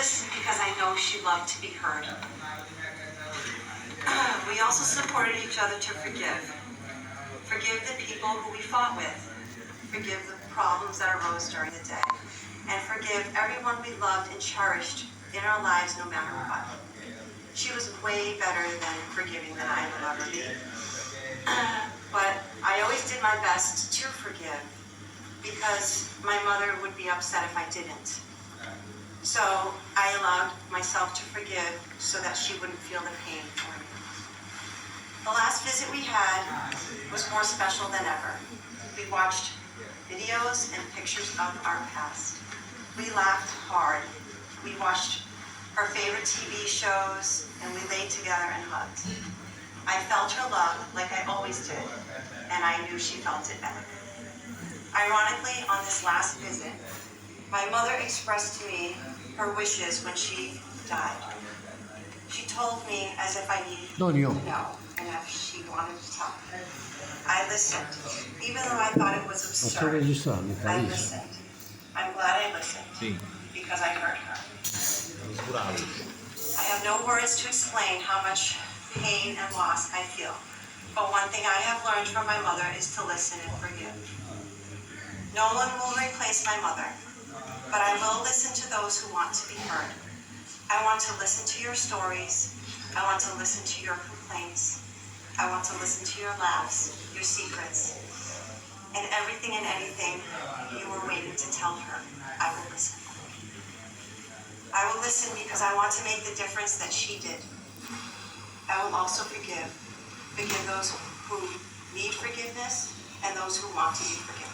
listened because I know she loved to be heard. We also supported each other to forgive. Forgive the people who we fought with. Forgive the problems that arose during the day. And forgive everyone we loved and cherished in our lives no matter what. She was way better than forgiving than I will ever be. But I always did my best to forgive because my mother would be upset if I didn't. So I allowed myself to forgive so that she wouldn't feel the pain for me. The last visit we had was more special than ever. We watched videos and pictures of our past. We laughed hard. We watched her favorite TV shows and we laid together and hugged. I felt her love like I always did, and I knew she felt it back. Ironically, on this last visit, my mother expressed to me her wishes when she died. She told me as if I needed to know, and if she wanted to tell me. I listened, even though I thought it was absurd. I listened. I'm glad I listened, because I heard her. I have no words to explain how much pain and loss I feel. But one thing I have learned from my mother is to listen and forgive. No one will replace my mother, but I will listen to those who want to be heard. I want to listen to your stories. I want to listen to your complaints. I want to listen to your laughs, your secrets, and everything and anything you were waiting to tell her. I will listen. I will listen because I want to make the difference that she did. I will also forgive. Forgive those who need forgiveness and those who want to be forgiven.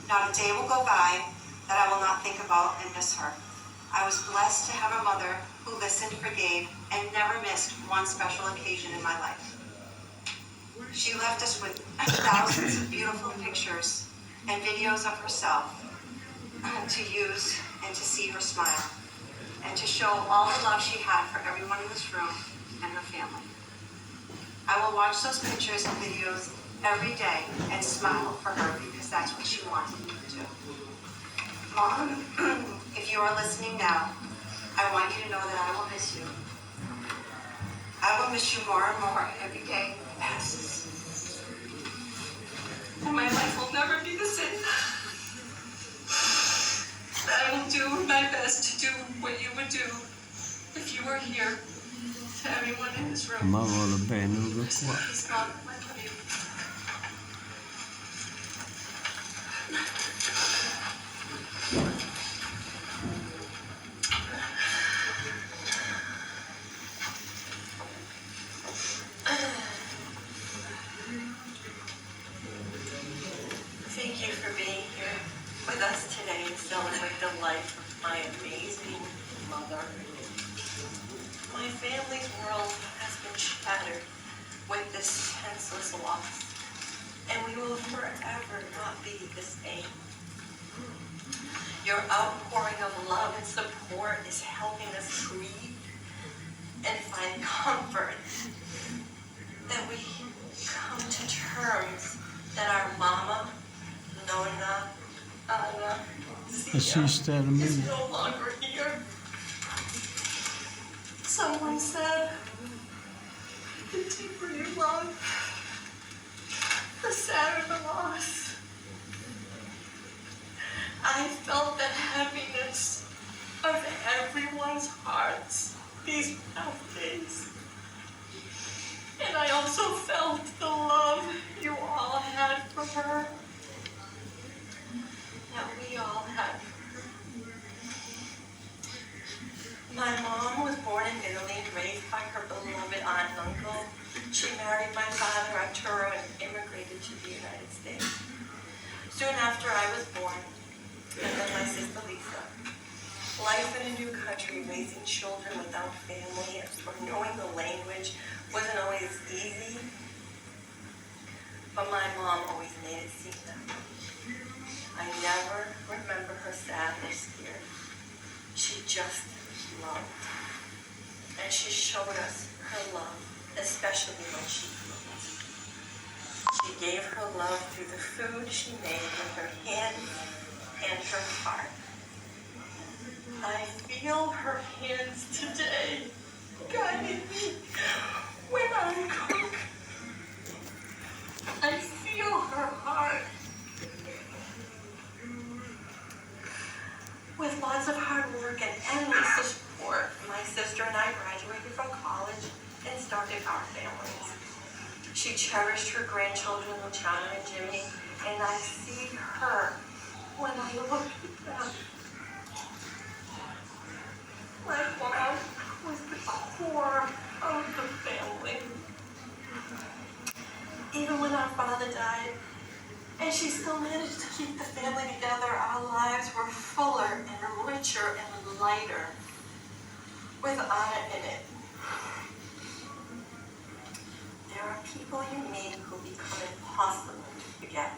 Not a day will go by that I will not think about and miss her. I was blessed to have a mother who listened, forgave, and never missed one special occasion in my life. She left us with thousands of beautiful pictures and videos of herself to use and to see her smile and to show all the love she had for everyone in this room and her family. I will watch those pictures and videos every day and smile for her because that's what she wanted me to do. Mom, if you are listening now, I want you to know that I will miss you. I will miss you more and more every day that passes. And my life will never be the same. That I will do my best to do what you would do if you were here. To everyone in this room. Ma vuole bene, lo qua. Please, Mom, I love you. Thank you for being here with us today to celebrate the life of my amazing mother. My family's world has been shattered with this senseless loss, and we will forever not be the same. Your outpouring of love and support is helping us grieve and find comfort that we come to terms that our mama, Nona, Anna, Zia, is no longer here. Someone said, the deeper you love, the sadder the loss. I felt the heaviness of everyone's hearts these past days. And I also felt the love you all had for her, that we all had for her. My mom was born in Italy and raised by her beloved aunt and uncle. She married my father, Arturo, and immigrated to the United States. Soon after I was born, and then my sister Lisa. Life in a new country, raising children without family or knowing the language wasn't always easy. But my mom always made it seem that way. I never remember her sad or scared. She just loved. And she showed us her love, especially when she cooked. She gave her love through the food she made with her hands and her heart. I feel feel her hands today guiding me when I cook. I feel her heart. With lots of hard work and endless support, my sister and I graduated from college and started our families. She cherished her grandchildren, Luciana and Jimmy, and I see her when I look at them. My mom was the core of the family. Even when our father died, and she still managed to keep the family together, our lives were fuller and richer and lighter with Anna in it. There are people you meet who become impossible to forget.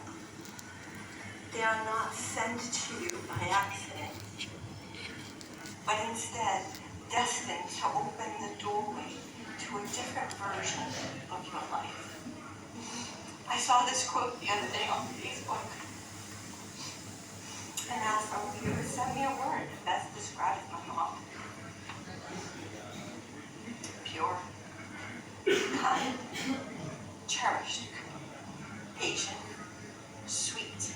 They are not sent to you by accident, but instead destined to open the doorway to a different version of your life. I saw this quote the other day on Facebook, and asked some of you to send me a word that best describes my mom. Pure, kind, cherished, patient, sweet,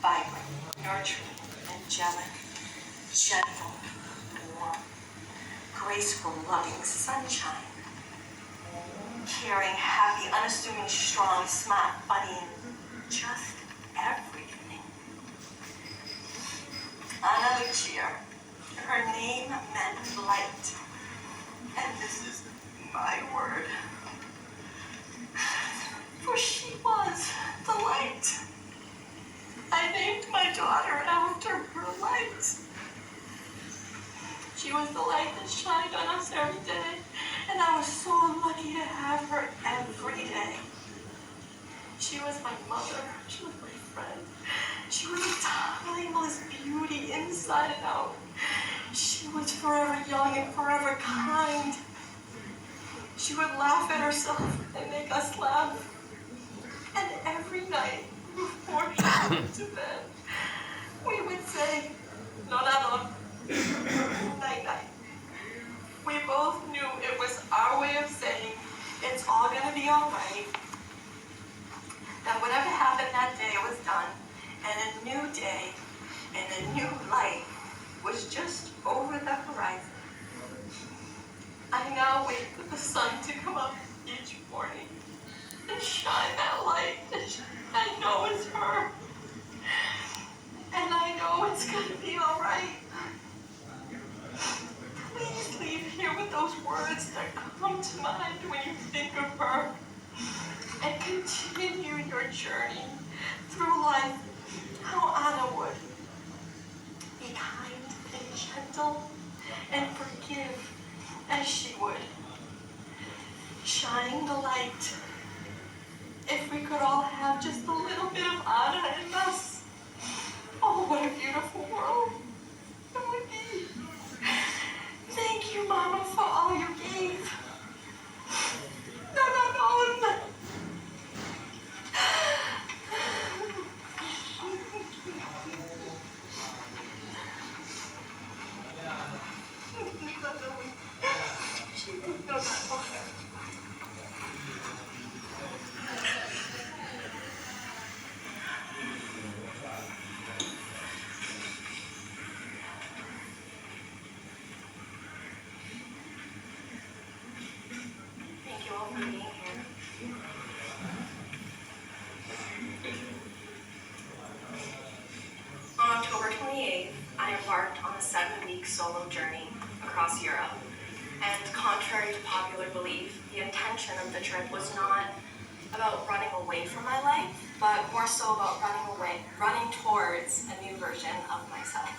vibrant, nurturing, angelic, gentle, warm, graceful, loving, sunshine, caring, happy, unassuming, strong, smart, funny, just everything. Anna Lucia, her name meant light, and this is my word. For she was the light. I named my daughter after her light. She was the light that shined on us every day, and I was so lucky to have her every day. She was my mother. She was my friend. She was a timeless beauty inside and out. She was forever young and forever kind. She would laugh at herself and make us laugh. And every night before she went to bed, we would say, "Nonado, night night." We both knew it was our way of saying, it's all gonna be all right. That whatever happened that day was done, and a new day and a new light was just over the horizon. I now wait for the sun to come up each morning and shine that light that I know is her. And I know it's gonna be all right. Please leave here with those words that come to mind when you think of her, and continue your journey through life how Anna would. Be kind and gentle and forgive as she would. Shine the light. If we could all have just a little bit of Anna in us, oh, what a beautiful world it would be. Thank you, Mama, for all you gave. No. Thank you all for being here. On October 28th, I embarked on a 7-week solo journey across Europe. And contrary to popular belief, the intention of the trip was not about running away from my life, but more so about running towards a new version of myself.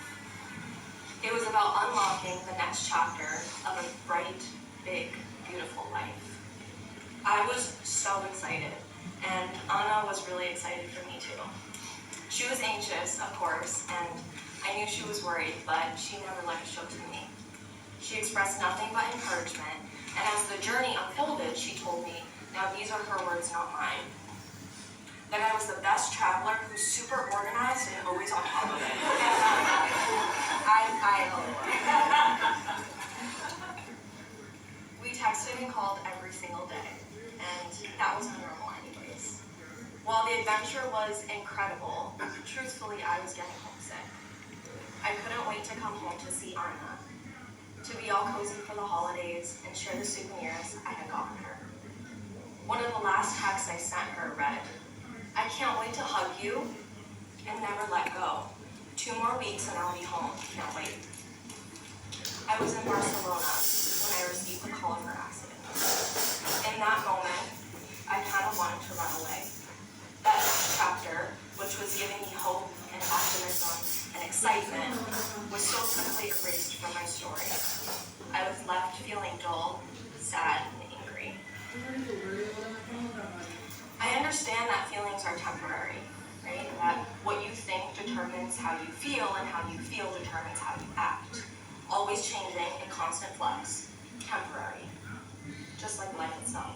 It was about unlocking the next chapter of a bright, big, beautiful life. I was so excited, and Anna was really excited for me too. She was anxious, of course, and I knew she was worried, but she never let it show to me. She expressed nothing but encouragement, and as the journey unfolded, she told me, now these are her words, not mine, that I was the best traveler who's super organized and always on top of it. I adventure was incredible. Truthfully, I was getting homesick. I couldn't wait to come home to see Anna, to be all cozy for the holidays and share the souvenirs I had gotten her. One of the last texts I sent her read, "I can't wait to hug you and never let go. 2 more weeks and I'll be home. Can't wait." I was in Barcelona when I received the call of her accident. In that moment, I kind of wanted to run away. That next chapter, which was giving me hope and optimism and excitement, was so quickly erased from my story. I was left feeling dull, sad, and angry. I understand that feelings are temporary, right? That what you think determines how you feel, and how you feel determines how you act. Always changing in constant flux, temporary, just like life itself.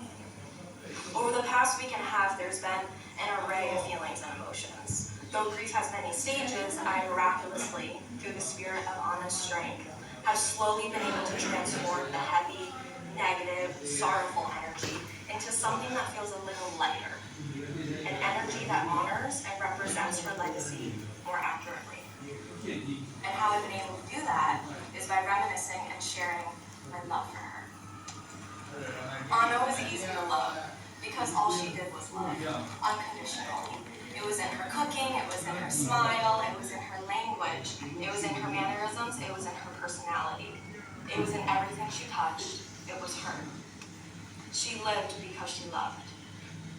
Over the past week and a half, there's been an array of feelings and emotions. Though grief has many stages, I miraculously, through the spirit of Anna's strength, have slowly been able to transform the heavy, negative, sorrowful energy into something that feels a little lighter. An energy that honors and represents her legacy more accurately. And how I've been able to do that is by reminiscing and sharing my love for her. Anna was easy to love because all she did was love, unconditionally. It was in her cooking, it was in her smile, it was in her language, it was in her mannerisms, it was in her personality. It was in everything she touched. It was her. She lived because she loved.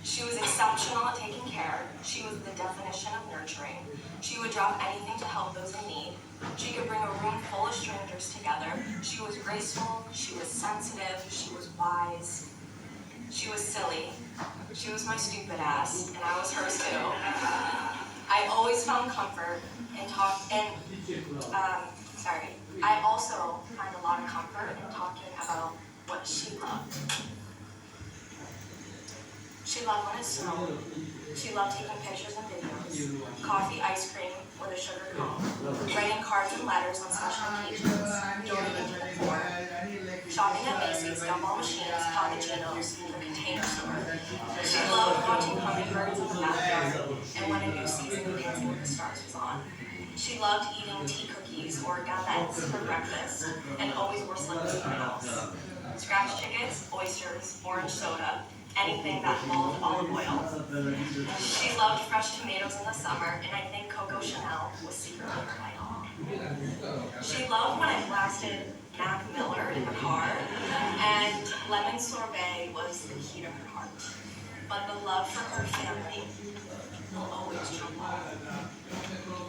She was exceptional at taking care. She was the definition of nurturing. She would drop anything to help those in need. She could bring a room full of strangers together. She was graceful, she was sensitive, she was wise. She was silly. She was my stupid ass, and I was hers too. I always found comfort in I also find a lot of comfort in talking about what she loved. She loved when it snowed. She loved taking pictures and videos, coffee, ice cream with a sugar cone, writing cards and letters on special occasions, donating to the poor, shopping at Macy's, gumball machines, Cappuccinos, the Container Store. She loved watching hummingbirds in the backyard, and when a new season of Dancing with the Stars was on. She loved eating tea cookies or galettes for breakfast, and always wore slippers and heels. Scratch tickets, oysters, orange soda, anything that involved olive oil. She loved fresh tomatoes in the summer, and I think Coco Chanel was secretly her idol. She loved when I blasted Mac Miller in the car, and lemon sorbet was the key to her heart. But the love for her family will always trump all.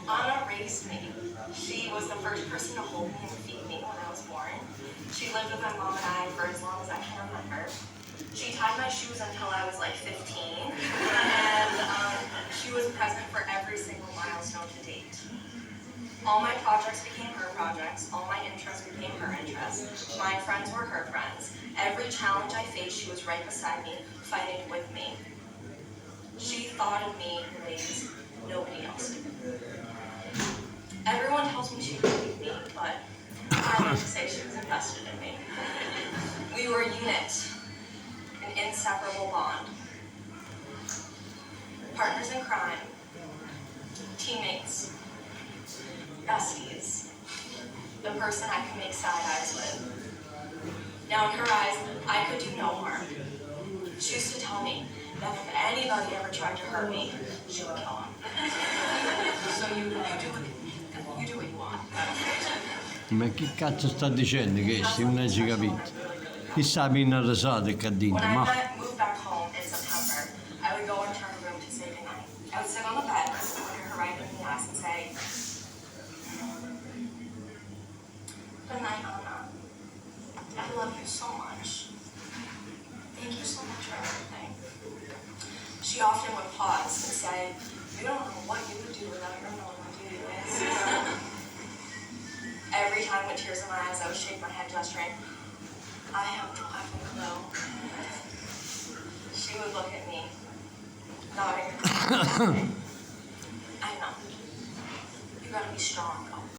Anna raised me. She was the first person to hold me and feed me when I was born. She lived with my mom and I for as long as I can remember. She tied my shoes until I was like 15, and she was present for every single milestone to date. All my projects became her projects, all my interests became her interests, my friends were her friends. Every challenge I faced, she was right beside me, fighting with me. She thought of me in ways nobody else did. Everyone tells me she believed me, but I like to say she was invested in me. We were a unit, an inseparable bond. Partners in crime, teammates, besties, the person I could make side eyes with. Now in her eyes, I could do no harm. She used to tell me that if anybody ever tried to hurt me, she would kill him. So you do what you want. Ma che cazzo sta dicendo che se non hai capito? Chi sta appena rasato e che dite? When I Ma moved back home in September, I would go into her room to say goodnight. I would sit on the bed, look at her right in the eyes and say, "Good night, Anna. I love you so much. Thank you so much for everything." She often would pause and say, "You don't know what you would do without your mom, do you?" Every time with tears in my eyes, I would shake my head gesturing, "I have no effing clue." She would look at me, nodding. "I know. You gotta be strong,